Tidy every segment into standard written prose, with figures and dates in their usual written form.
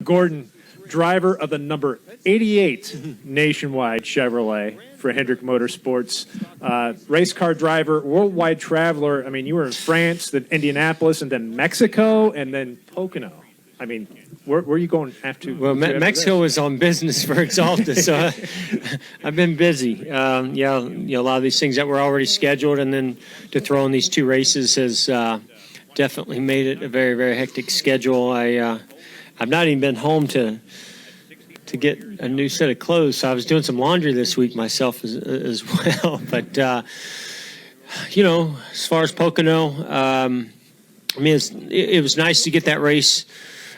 Gordon, driver of the number 88 Nationwide Chevrolet for Hendrick Motorsports, race car driver, worldwide traveler. I mean, you were in France, then Indianapolis, and then Mexico, and then Pocono. I mean, where are you going after? Well, Mexico was on business for Exalta, so I've been busy. A lot of these things that were already scheduled, and then to throw in these two races has definitely made it a very, very hectic schedule. I've not even been home to get a new set of clothes, so I was doing some laundry this week myself as well. But as far as Pocono, it was nice to get that race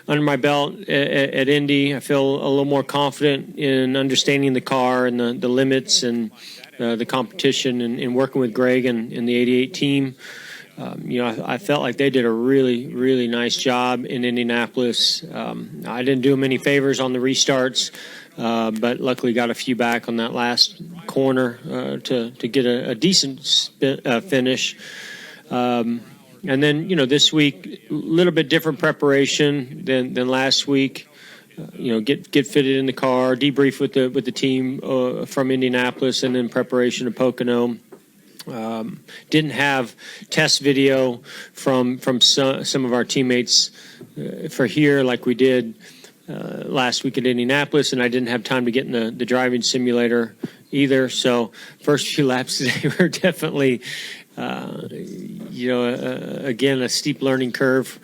under my belt at Indy. I feel a little more confident in understanding the car and the limits and the competition and working with Greg and the 88 team. I felt like they did a really, really nice job in Indianapolis. I didn't do them any favors on the restarts, but luckily got a few back on that last corner to get a decent finish. And then, this week, a little bit different preparation than last week. Get fitted in the car, debrief with the team from Indianapolis, and then preparation of Pocono. Didn't have test video from some of our teammates for here like we did last week at Indianapolis, and I didn't have time to get in the driving simulator either. So first few laps today were definitely again, a steep learning curve.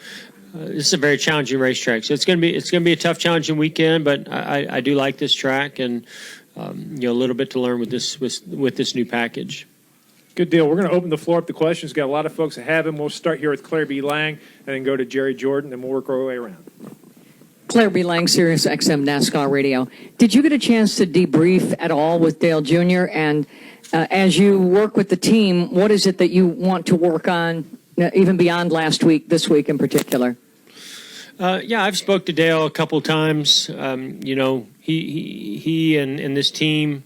This is a very challenging racetrack, so it's going to be a tough, challenging weekend. But I do like this track, and a little bit to learn with this new package. Good deal. We're going to open the floor up to questions. Got a lot of folks that have them. We'll start here with Claire B. Lang, and then go to Jerry Jordan, and we'll work our way around. Claire B. Lang, Sirius XM NASCAR Radio. Did you get a chance to debrief at all with Dale Jr.? And as you work with the team, what is it that you want to work on, even beyond last week, this week in particular? I've spoke to Dale a couple times. He and this team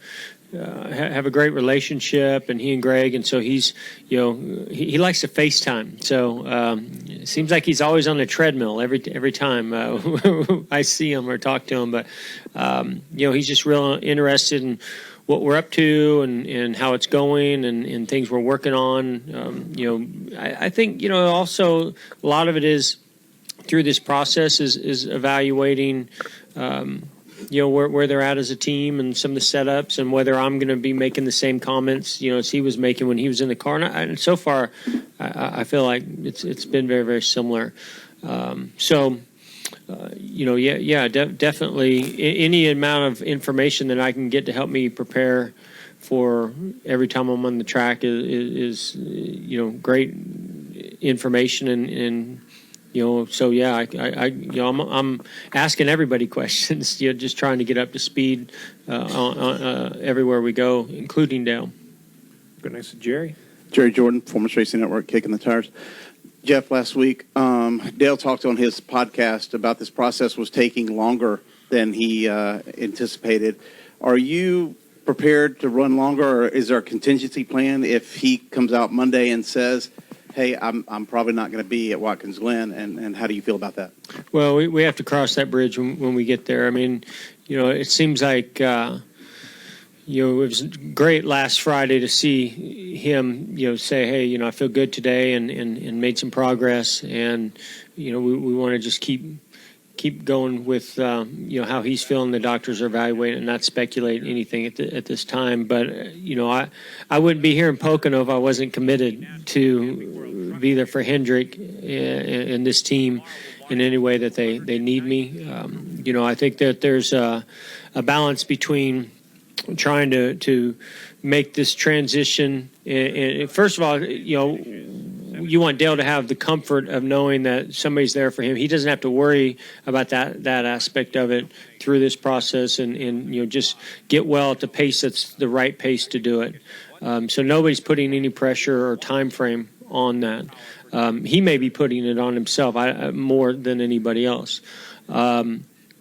have a great relationship, and he and Greg, and so he's, he likes to FaceTime. So it seems like he's always on the treadmill every time I see him or talk to him. But he's just real interested in what we're up to and how it's going and things we're working on. I think also a lot of it is through this process is evaluating. Where they're at as a team and some of the setups and whether I'm going to be making the same comments, as he was making when he was in the car. And so far, I feel like it's been very, very similar. Definitely any amount of information that I can get to help me prepare for every time I'm on the track is great information and I'm asking everybody questions, just trying to get up to speed everywhere we go, including Dale. Go next to Jerry. Jerry Jordan, Performance Racing Network, Kicking the Tires. Jeff, last week, Dale talked on his podcast about this process was taking longer than he anticipated. Are you prepared to run longer, or is there a contingency plan if he comes out Monday and says, hey, I'm probably not going to be at Watkins Glen, and how do you feel about that? Well, we have to cross that bridge when we get there. I mean, it seems like, it was great last Friday to see him, say, hey, I feel good today and made some progress. And, we want to just keep going with, how he's feeling. The doctors are evaluating and not speculate anything at this time. But, I wouldn't be here in Pocono if I wasn't committed to be there for Hendrick and this team in any way that they need me. I think that there's a balance between trying to make this transition. And first of all, you want Dale to have the comfort of knowing that somebody's there for him. He doesn't have to worry about that aspect of it through this process and just get well at the pace that's the right pace to do it. So nobody's putting any pressure or time frame on that. He may be putting it on himself more than anybody else.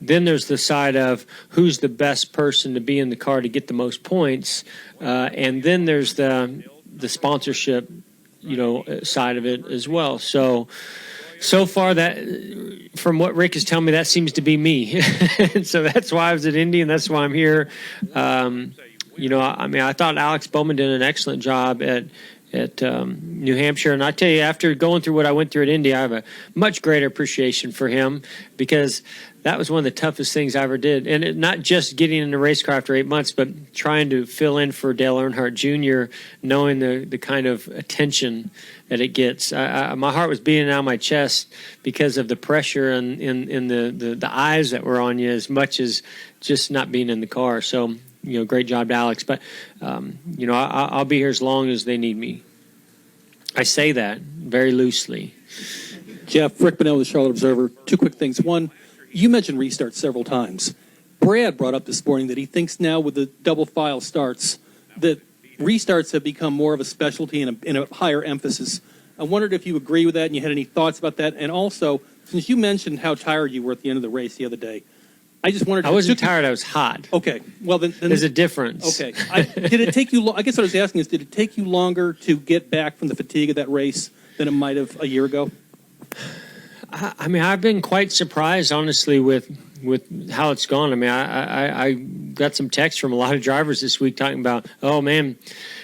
Then there's the side of who's the best person to be in the car to get the most points. And then there's the sponsorship, side of it as well. So so far, that from what Rick is telling me, that seems to be me. So that's why I was at Indy, and that's why I'm here. I thought Alex Bowman did an excellent job at New Hampshire, and I tell you, after going through what I went through at Indy, I have a much greater appreciation for him, because that was one of the toughest things I ever did. And not just getting in the race car after 8 months, but trying to fill in for Dale Earnhardt Jr., knowing the kind of attention that it gets. My heart was beating out of my chest because of the pressure and in the eyes that were on you, as much as just not being in the car. So, great job to Alex. But, I'll be here as long as they need me. I say that very loosely. Jeff, Rick Bonnell with the Charlotte Observer. Two quick things. One, you mentioned restarts several times. Brad brought up this morning that he thinks now with the double file starts that restarts have become more of a specialty and a higher emphasis. I wondered if you agree with that and you had any thoughts about that. And also, since you mentioned how tired you were at the end of the race the other day, I just wondered. I wasn't tired. I was hot. Okay. Well, then there's a difference. Okay. Did it take you? I guess what I was asking is, did it take you longer to get back from the fatigue of that race than it might have a year ago? I mean, I've been quite surprised, honestly, with how it's gone. I mean, I got some texts from a lot of drivers this week talking about, oh man,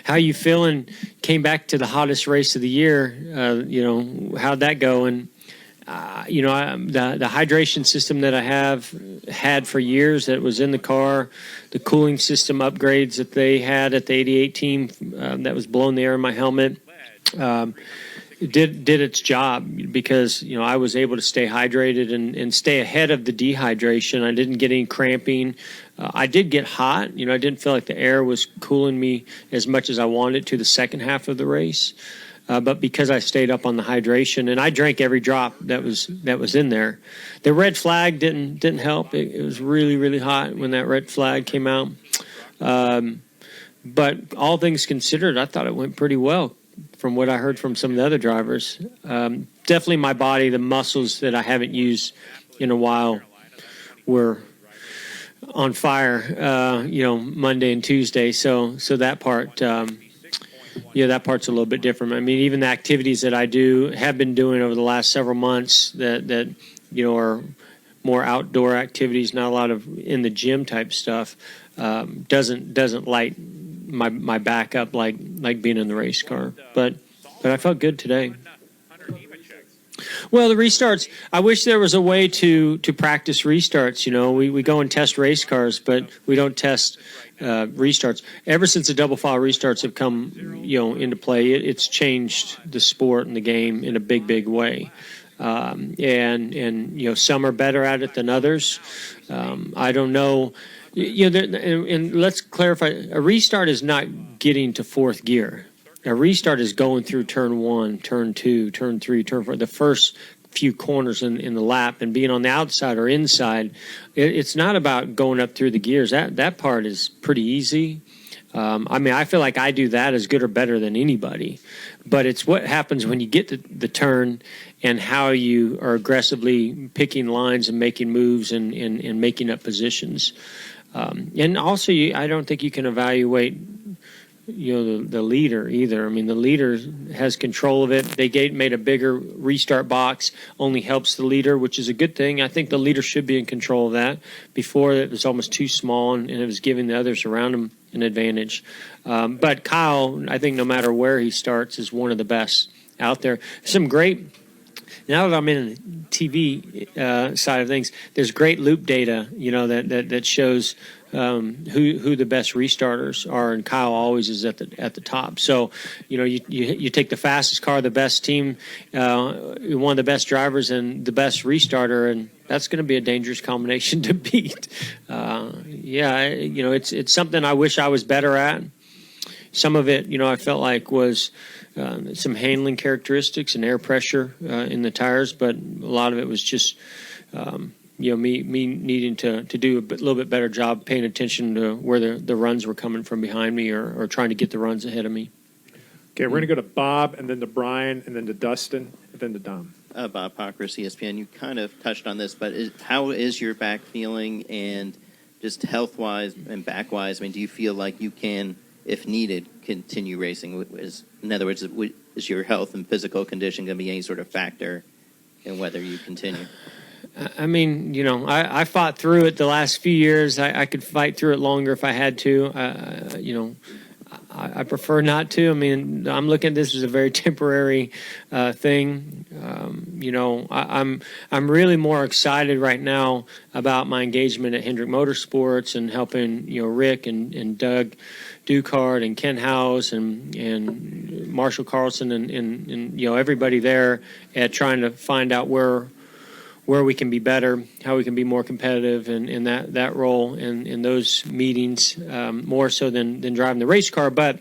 how you feeling? Came back to the hottest race of the year. How'd that go? And the hydration system that I have had for years, that was in the car, the cooling system upgrades that they had at the 88 team, that was blowing the air in my helmet. Did its job, because I was able to stay hydrated and stay ahead of the dehydration. I didn't get any cramping. I did get hot. I didn't feel like the air was cooling me as much as I wanted to the second half of the race. But because I stayed up on the hydration, and I drank every drop that was in there. The red flag didn't help. It was really, really hot when that red flag came out. But all things considered, I thought it went pretty well, from what I heard from some of the other drivers. Definitely my body, the muscles that I haven't used in a while were on fire, Monday and Tuesday. So that part, that part's a little bit different. I mean, even the activities that I have been doing over the last several months that are more outdoor activities, not a lot of in the gym type stuff, doesn't light my back up like being in the race car, but I felt good today. Well, the restarts, I wish there was a way to practice restarts. We go and test race cars, but we don't test restarts. Ever since the double file restarts have come into play, it's changed the sport and the game in a big way. And some are better at it than others. I don't know. And let's clarify, a restart is not getting to fourth gear. A restart is going through turn 1, turn 2, turn 3, turn 4, the first few corners in the lap, and being on the outside or inside. It's not about going up through the gears. That part is pretty easy. I feel like I do that as good or better than anybody. But it's what happens when you get to the turn and how you are aggressively picking lines and making moves and making up positions. And also, I don't think you can evaluate, the leader either. I mean, the leader has control of it. They made a bigger restart box, only helps the leader, which is a good thing. I think the leader should be in control of that. Before, it was almost too small, and it was giving the others around him an advantage. But Kyle, I think no matter where he starts, is one of the best out there. Some great... Now that I'm in the TV side of things, there's great loop data, that shows who the best restarters are, and Kyle always is at the top. So, you take the fastest car, the best team, one of the best drivers, and the best restarter, and that's going to be a dangerous combination to beat. It's something I wish I was better at. Some of it, I felt like was some handling characteristics and air pressure in the tires, but a lot of it was just, me needing to do a little bit better job paying attention to where the runs were coming from behind me or trying to get the runs ahead of me. Okay, we're going to go to Bob, and then to Brian, and then to Dustin, and then to Dom. Bob Parker, ESPN. You kind of touched on this, but how is your back feeling, and just health-wise and back-wise? I mean, do you feel like you can, if needed, continue racing? In other words, is your health and physical condition going to be any sort of factor and whether you continue. I mean, you know, I fought through it the last few years. I could fight through it longer if I had to. You know, I prefer not to. I mean, I'm looking at this as a very temporary thing. You know, I'm really more excited right now about my engagement at Hendrick Motorsports and helping, you know, Rick and Doug Ducard and Ken Howes and Marshall Carlson and you know, everybody there at trying to find out where we can be better, how we can be more competitive in that role and in those meetings, more so than driving the race car. But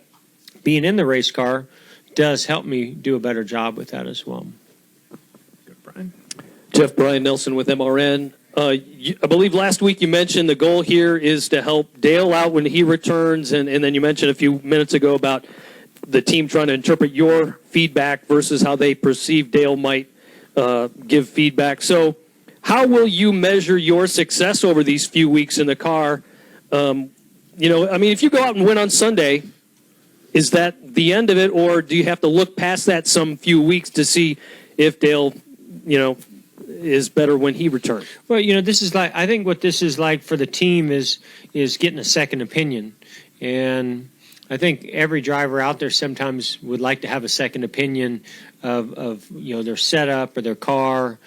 being in the race car does help me do a better job with that as well. Brian? Jeff, Brian Nelson with MRN. I believe last week you mentioned the goal here is to help Dale out when he returns, and then you mentioned a few minutes ago about the team trying to interpret your feedback versus how they perceive Dale might give feedback. So how will you measure your success over these few weeks in the car? You know, I mean, if you go out and win on Sunday, is that the end of it, or do you have to look past that some few weeks to see if Dale, you know, is better when he returns? Well, you know, this is like, I think what this is like for the team is getting a second opinion. And I think every driver out there sometimes would like to have a second opinion of you know, their setup or their car.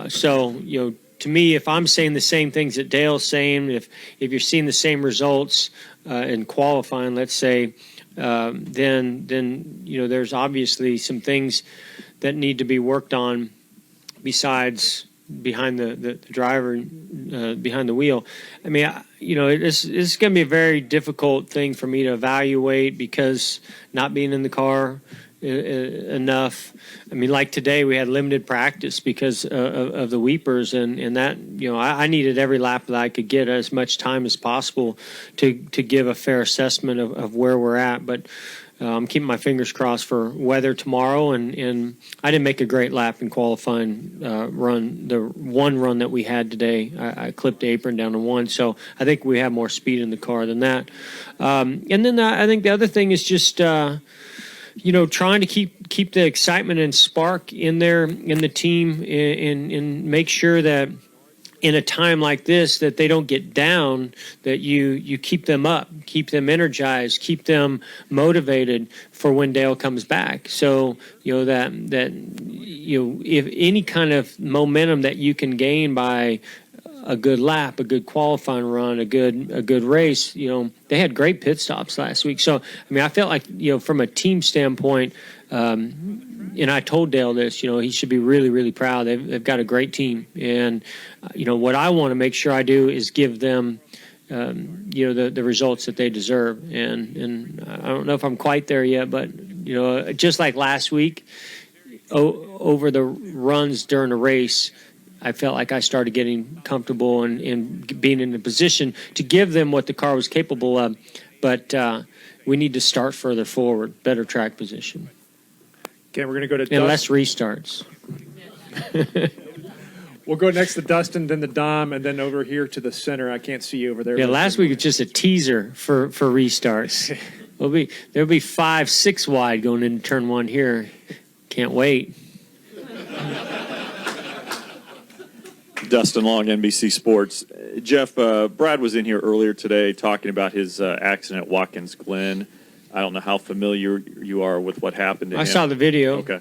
So, you know, to me, if I'm saying the same things that Dale's saying, if you're seeing the same results in qualifying, let's say, then you know, there's obviously some things that need to be worked on besides behind the driver, behind the wheel. I mean, you know, it's going to be a very difficult thing for me to evaluate because not being in the car enough. I mean, like today we had limited practice because of the weepers, and that, you know, I needed every lap that I could get as much time as possible to give a fair assessment of where we're at. But I'm keeping my fingers crossed for weather tomorrow, and I didn't make a great lap in qualifying run. The one run that we had today, I clipped the apron down to 1, so I think we have more speed in the car than that. And then I think the other thing is just you know, trying to keep the excitement and spark in there in the team, and make sure that in a time like this that they don't get down, that you keep them up, keep them energized, keep them motivated for when Dale comes back. So, you know, that you know, if any kind of momentum that you can gain by a good lap, a good qualifying run, a good race. You know, they had great pit stops last week. So, I mean, I felt like, you know, from a team standpoint, and I told Dale this, you know, he should be really, really proud. They've got a great team. And, you know, what I want to make sure I do is give them, you know, the results that they deserve. And I don't know if I'm quite there yet, but, you know, just like last week, over the runs during the race, I felt like I started getting comfortable and being in a position to give them what the car was capable of. But we need to start further forward, better track position. Okay, we're going to go to and less restarts. We'll go next to Dustin, then to Dom, and then over here to the center. I can't see you over there. Yeah, last week was just a teaser for restarts. There'll be 5, 6 wide going into turn 1 here. Can't wait. Dustin Long, NBC Sports. Jeff, Brad was in here earlier today talking about his accident at Watkins Glen. I don't know how familiar you are with what happened to him. I saw the video. Okay.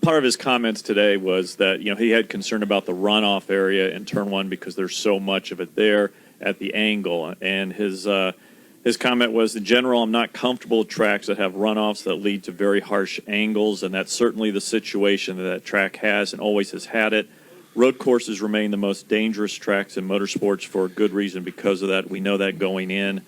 Part of his comments today was that, you know, he had concern about the runoff area in turn 1 because there's so much of it there at the angle. And his comment was, in general, I'm not comfortable with tracks that have runoffs that lead to very harsh angles, and that's certainly the situation that track has and always has had it. Road courses remain the most dangerous tracks in motorsports for a good reason because of that. We know that going in.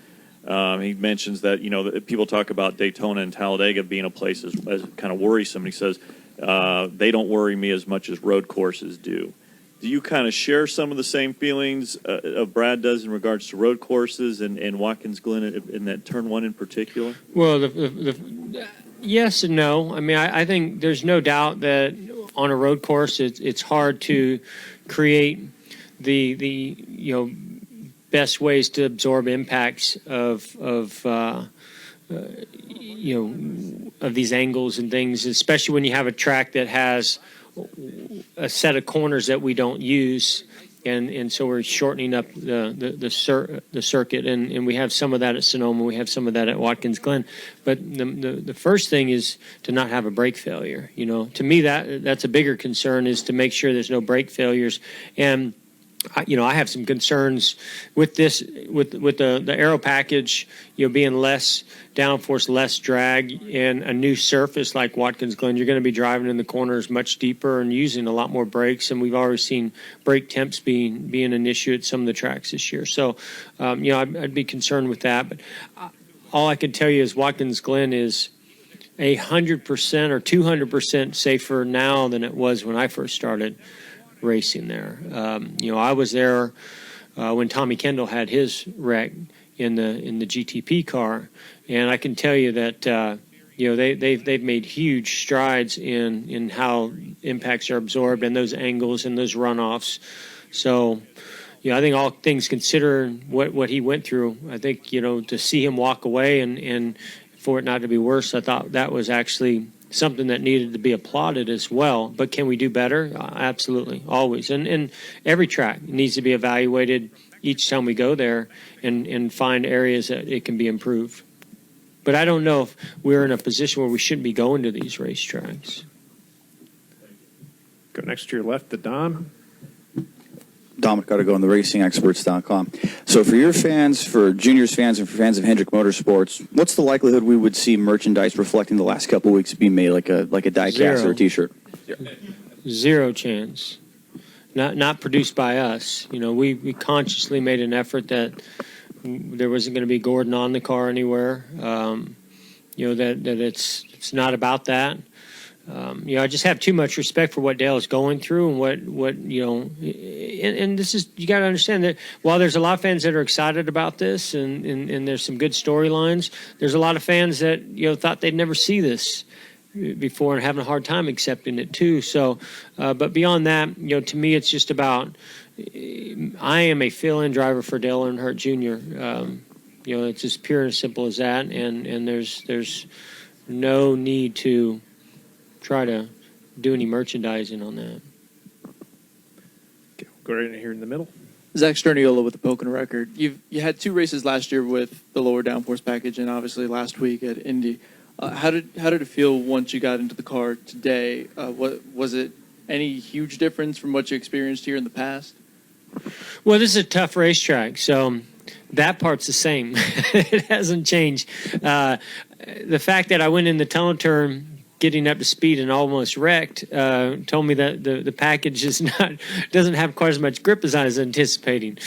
He mentions that, you know, people talk about Daytona and Talladega being a place as kind of worrisome. He says, they don't worry me as much as road courses do. Do you kind of share some of the same feelings of Brad does in regards to road courses and Watkins Glen in that turn 1 in particular? Well, yes and no. I mean, I think there's no doubt that on a road course, it's hard to create the you know, best ways to absorb impacts of you know, of these angles and things, especially when you have a track that has a set of corners that we don't use. And so we're shortening up the circuit, and we have some of that at Sonoma, we have some of that at Watkins Glen. But the first thing is to not have a brake failure. To me that's a bigger concern, is to make sure there's no brake failures. And I have some concerns with this, with the aero package, being less downforce, less drag, and a new surface like Watkins Glen. You're going to be driving in the corners much deeper and using a lot more brakes, and we've already seen brake temps being an issue at some of the tracks this year. So, I'd be concerned with that. But all I can tell you is Watkins Glen is 100% or 200% safer now than it was when I first started racing there. I was there when Tommy Kendall had his wreck in the GTP car, and I can tell you that they've made huge strides in how impacts are absorbed and those angles and those runoffs. So, I think all things considered, what he went through, I think to see him walk away and for it not to be worse, I thought that was actually something that needed to be applauded as well. But can we do better? Absolutely, always. And every track needs to be evaluated each time we go there and find areas that it can be improved. But I don't know if we're in a position where we shouldn't be going to these racetracks. Go next to your left to Dom. Dominic Artigo on the RacingExperts.com. So for your fans, for Junior's fans, and for fans of Hendrick Motorsports, what's the likelihood we would see merchandise reflecting the last couple of weeks being made, like a die-cast or a T-shirt? Zero chance. Not produced by us. We consciously made an effort that there wasn't going to be Gordon on the car anywhere. That it's not about that. I just have too much respect for what Dale is going through and what and this is, you got to understand that while there's a lot of fans that are excited about this and there's some good storylines, there's a lot of fans that, thought they'd never see this before and having a hard time accepting it too. So, but beyond that, to me, it's just about, I am a fill-in driver for Dale Earnhardt Jr. It's as pure and simple as that. And there's no need to try to do any merchandising on that. Okay, we'll go right in here in the middle. Zach Sterniola with the Pocono record. You had two races last year with the lower downforce package, and obviously last week at Indy. How did it feel once you got into the car today? What was it? Any huge difference from what you experienced here in the past? Well, this is a tough racetrack, so that part's the same. It hasn't changed. The fact that I went in the tunnel turn getting up to speed and almost wrecked told me that the package doesn't have quite as much grip as I was anticipating.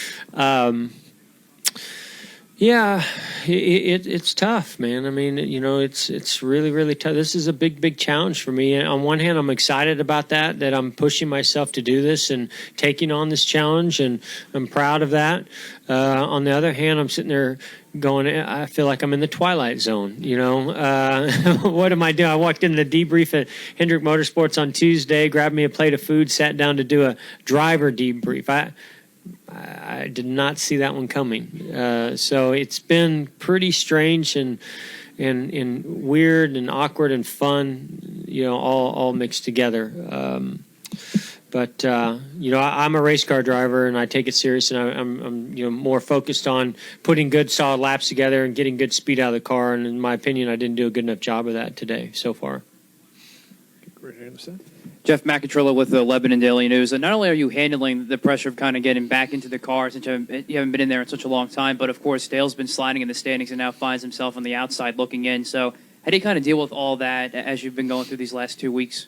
It's tough, man. I mean, it's really, really tough. This is a big challenge for me. And on one hand, I'm excited about that I'm pushing myself to do this and taking on this challenge, and I'm proud of that. On the other hand, I'm sitting there going, I feel like I'm in the twilight zone. What am I doing? I walked in the debrief at Hendrick Motorsports on Tuesday, grabbed me a plate of food, sat down to do a driver debrief. I did not see that one coming. So it's been pretty strange and weird and awkward and fun, all mixed together. But I'm a race car driver, and I take it serious, and I'm more focused on putting good, solid laps together and getting good speed out of the car. And in my opinion, I didn't do a good enough job of that today so far. Jeff McIntyre with the Lebanon Daily News. And not only are you handling the pressure of kind of getting back into the car since you haven't been in there in such a long time, but of course Dale's been sliding in the standings and now finds himself on the outside looking in. So how do you kind of deal with all that as you've been going through these last 2 weeks?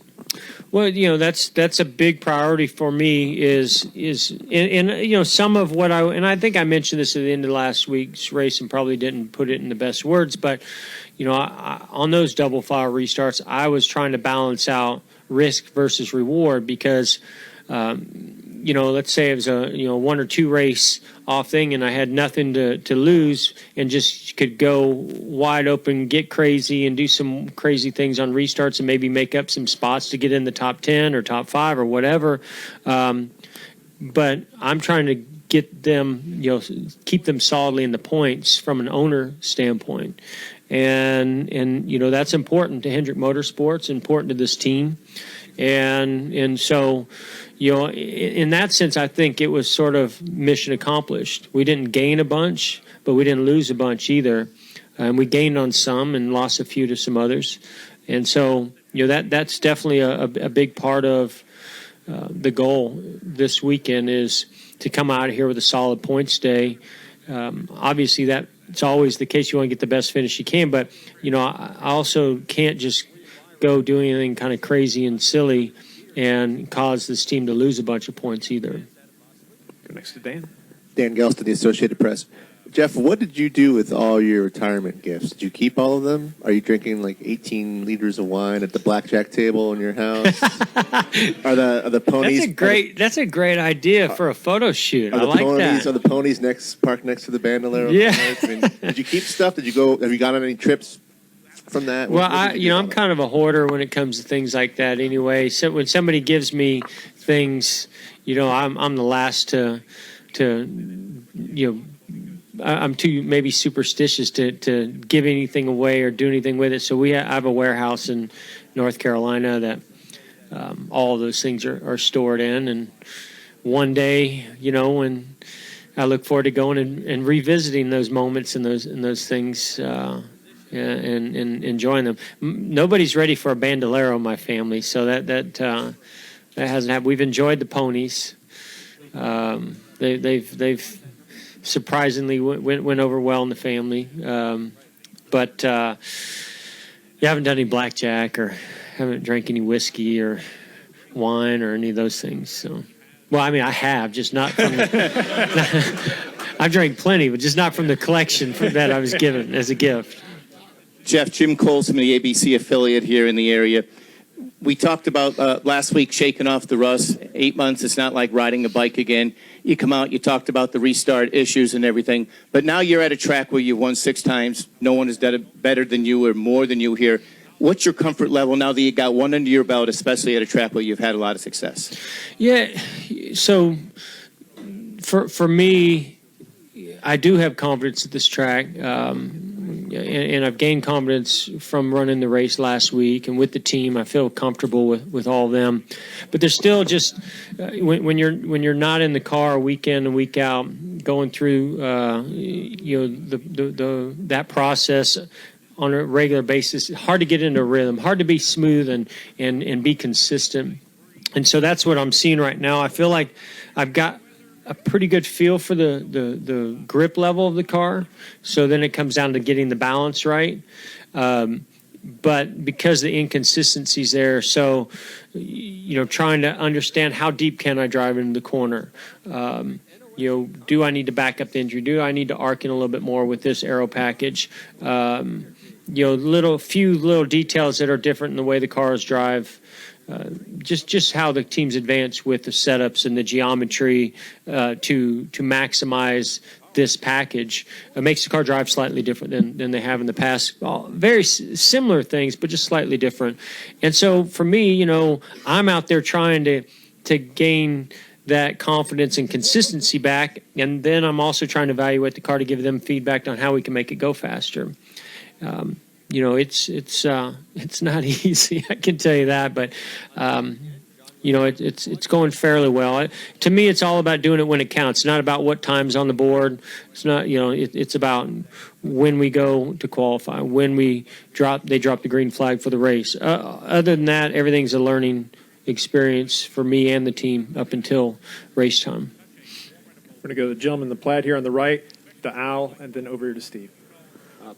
Well, that's a big priority for me is some of what I think I mentioned this at the end of last week's race and probably didn't put it in the best words, but on those double file restarts, I was trying to balance out risk versus reward because let's say it was a one or two race off thing and I had nothing to lose and just could go wide open, get crazy and do some crazy things on restarts and maybe make up some spots to get in the top 10 or top 5 or whatever. But I'm trying to get them, keep them solidly in the points from an owner standpoint. And that's important to Hendrick Motorsports, important to this team. And so, in that sense, I think it was sort of mission accomplished. We didn't gain a bunch, but we didn't lose a bunch either. And we gained on some and lost a few to some others. And so, that's definitely a big part of the goal this weekend is to come out of here with a solid points day. Obviously, that's always the case. You want to get the best finish you can, but I also can't just go do anything kind of crazy and silly and cause this team to lose a bunch of points either. Go next to Dan. Dan Gelston, the Associated Press. Jeff, what did you do with all your retirement gifts? Did you keep all of them? Are you drinking like 18 liters of wine at the blackjack table in your house? Are the ponies? That's a great idea for a photo shoot. I like that. Are the ponies parked next to the Bandolero? Yeah. I mean, did you keep stuff? Have you gone on any trips from that? Well, I'm kind of a hoarder when it comes to things like that. Anyway, so when somebody gives me things, I'm the last to I'm too maybe superstitious to give anything away or do anything with it. So I have a warehouse in North Carolina that all of those things are stored in. And one day, when I look forward to going and revisiting those moments and those things and enjoying them. Nobody's ready for a bandolero in my family, so that hasn't happened. We've enjoyed the ponies. They've surprisingly went over well in the family. But you haven't done any blackjack or haven't drank any whiskey or wine or any of those things. So, well, I mean, I have, just not from I've drank plenty, but just not from the collection that I was given as a gift. Jeff, Jim Colson, the ABC affiliate here in the area. We talked about last week shaking off the rust. 8 months, it's not like riding a bike again. You come out, you talked about the restart issues and everything, but now you're at a track where you've won 6 times. No one has done it better than you or more than you here. What's your comfort level now that you got one under your belt, especially at a track where you've had a lot of success? Yeah, so for me, I do have confidence at this track. And I've gained confidence from running the race last week, and with the team, I feel comfortable with all of them. But there's still just when you're not in the car week in and week out, going through that process on a regular basis, hard to get into a rhythm, hard to be smooth and be consistent. And so that's what I'm seeing right now. I feel like I've got a pretty good feel for the grip level of the car. So then it comes down to getting the balance right. But because the inconsistency's there, so, trying to understand how deep can I drive into the corner? Do I need to back up the injury? Do I need to arc in a little bit more with this aero package? Few little details that are different in the way the cars drive. Just how the teams advance with the setups and the geometry to maximize this package makes the car drive slightly different than they have in the past. Very similar things, but just slightly different. And so for me, I'm out there trying to gain that confidence and consistency back, and then I'm also trying to evaluate the car to give them feedback on how we can make it go faster. It's not easy, I can tell you that, but it's going fairly well. To me, it's all about doing it when it counts. It's not about what time's on the board. It's not, it's about when we go to qualify, when they drop the green flag for the race. Other than that, everything's a learning experience for me and the team up until race time. We're going to go to the gentleman in the plaid here on the right, to Al, and then over here to Steve.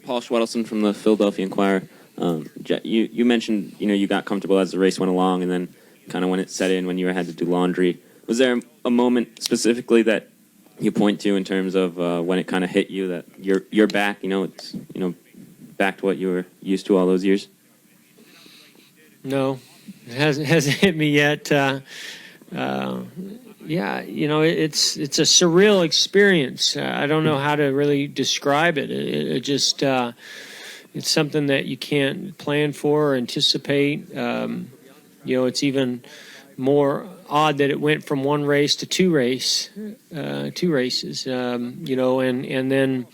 Paul Schwedelson from the Philadelphia Inquirer. You mentioned, you got comfortable as the race went along, and then kind of when it set in, when you had to do laundry. Was there a moment specifically that you point to in terms of when it kind of hit you that you're back? It's back to what you were used to all those years. No, it hasn't hit me yet. Yeah, it's a surreal experience. I don't know how to really describe it. It just it's something that you can't plan for or anticipate. It's even more odd that it went from one race to two races. And then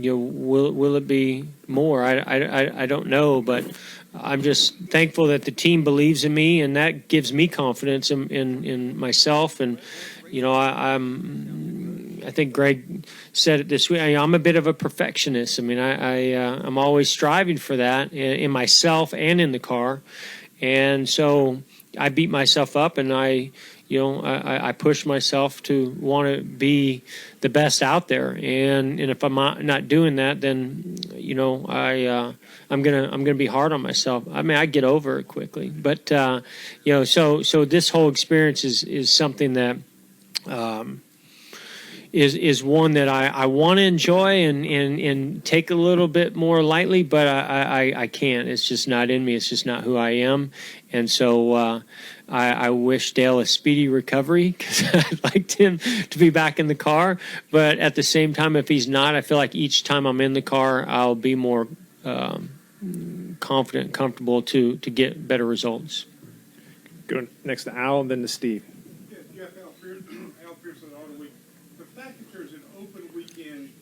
will it be more? I don't know, but I'm just thankful that the team believes in me, and that gives me confidence in myself. And I think Greg said it this week. I'm a bit of a perfectionist. I mean, I'm always striving for that in myself and in the car, and so I beat myself up, and I push myself to want to be the best out there. And if I'm not doing that, then I'm gonna be hard on myself. I mean, I get over it quickly, but so this whole experience is something that is one that I want to enjoy and take a little bit more lightly, but I can't. It's just not in me. It's just not who I am. And so I wish Dale a speedy recovery, because I'd like him to be back in the car. But at the same time, if he's not, I feel like each time I'm in the car, I'll be more confident, comfortable to get better results. Go next to Al and then to Steve. Jeff, Al Pearson, Auto Week. The fact that there's an open weekend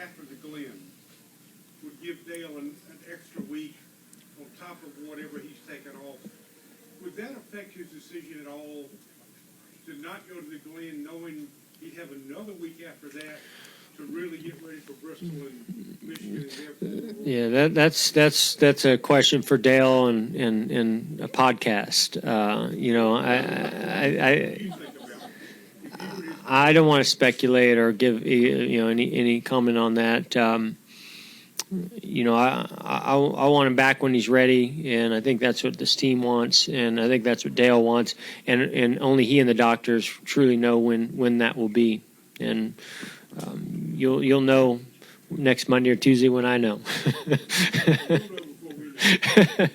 after the Glen would give Dale an extra week on top of whatever he's taken off. Would that affect his decision at all to not go to the Glen, knowing he'd have another week after that to really get ready for Bristol and Michigan and therefore? Yeah, that's a question for Dale and a podcast. I don't want to speculate or give any comment on that. I want him back when he's ready, and I think that's what this team wants, and I think that's what Dale wants, and only he and the doctors truly know when that will be, and you'll know next Monday or Tuesday when I know.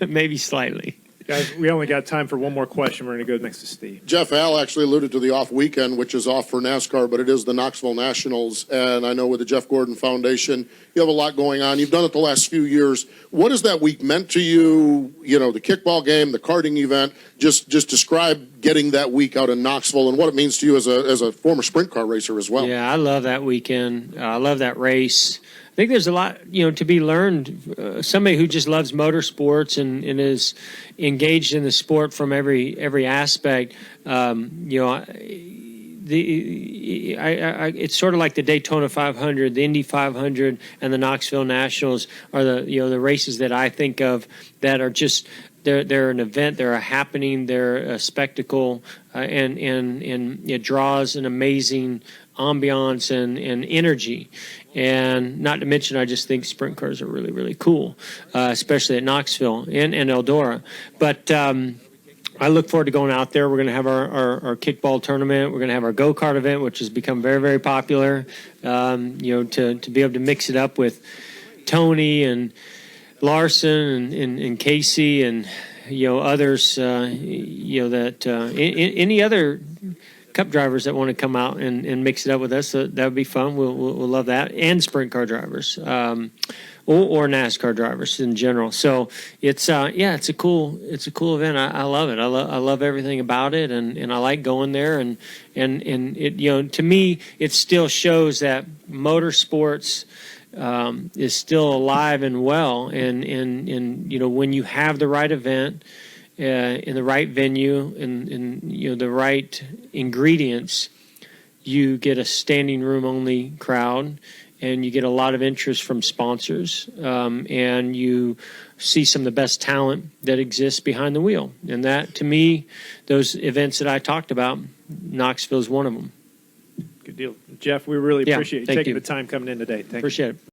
Maybe slightly. Guys, we only got time for one more question. We're going to go next to Steve. Jeff, Al actually alluded to the off weekend, which is off for NASCAR, but it is the Knoxville Nationals. And I know with the Jeff Gordon Foundation, you have a lot going on. You've done it the last few years. What has that week meant to you? The kickball game, the karting event. Just describe getting that week out in Knoxville and what it means to you as a former sprint car racer as well. Yeah, I love that weekend. I love that race. I think there's a lot, to be learned. Somebody who just loves motorsports and is engaged in the sport from every aspect. It's sort of like the Daytona 500, the Indy 500, and the Knoxville Nationals are the races that I think of that are just they're an event, they're a happening, they're a spectacle, and it draws an amazing ambiance and energy. And not to mention, I just think sprint cars are really, really cool, especially at Knoxville and Eldora. But I look forward to going out there. We're going to have our kickball tournament. We're going to have our go-kart event, which has become very, very popular, to be able to mix it up with Tony and Larson and Casey and, others, any other Cup drivers that want to come out and mix it up with us, that would be fun. We'll love that, and sprint car drivers, or NASCAR drivers in general. So it's a cool event. I love it. I love everything about it, and I like going there. And it to me, it still shows that motorsports is still alive and well. And when you have the right event. In the right venue and the right ingredients, you get a standing room only crowd, and you get a lot of interest from sponsors, and you see some of the best talent that exists behind the wheel. And that, to me, those events that I talked about, Knoxville is one of them. Good deal. Jeff, we really appreciate you thank taking you. the time coming in today. Thank you. Appreciate it.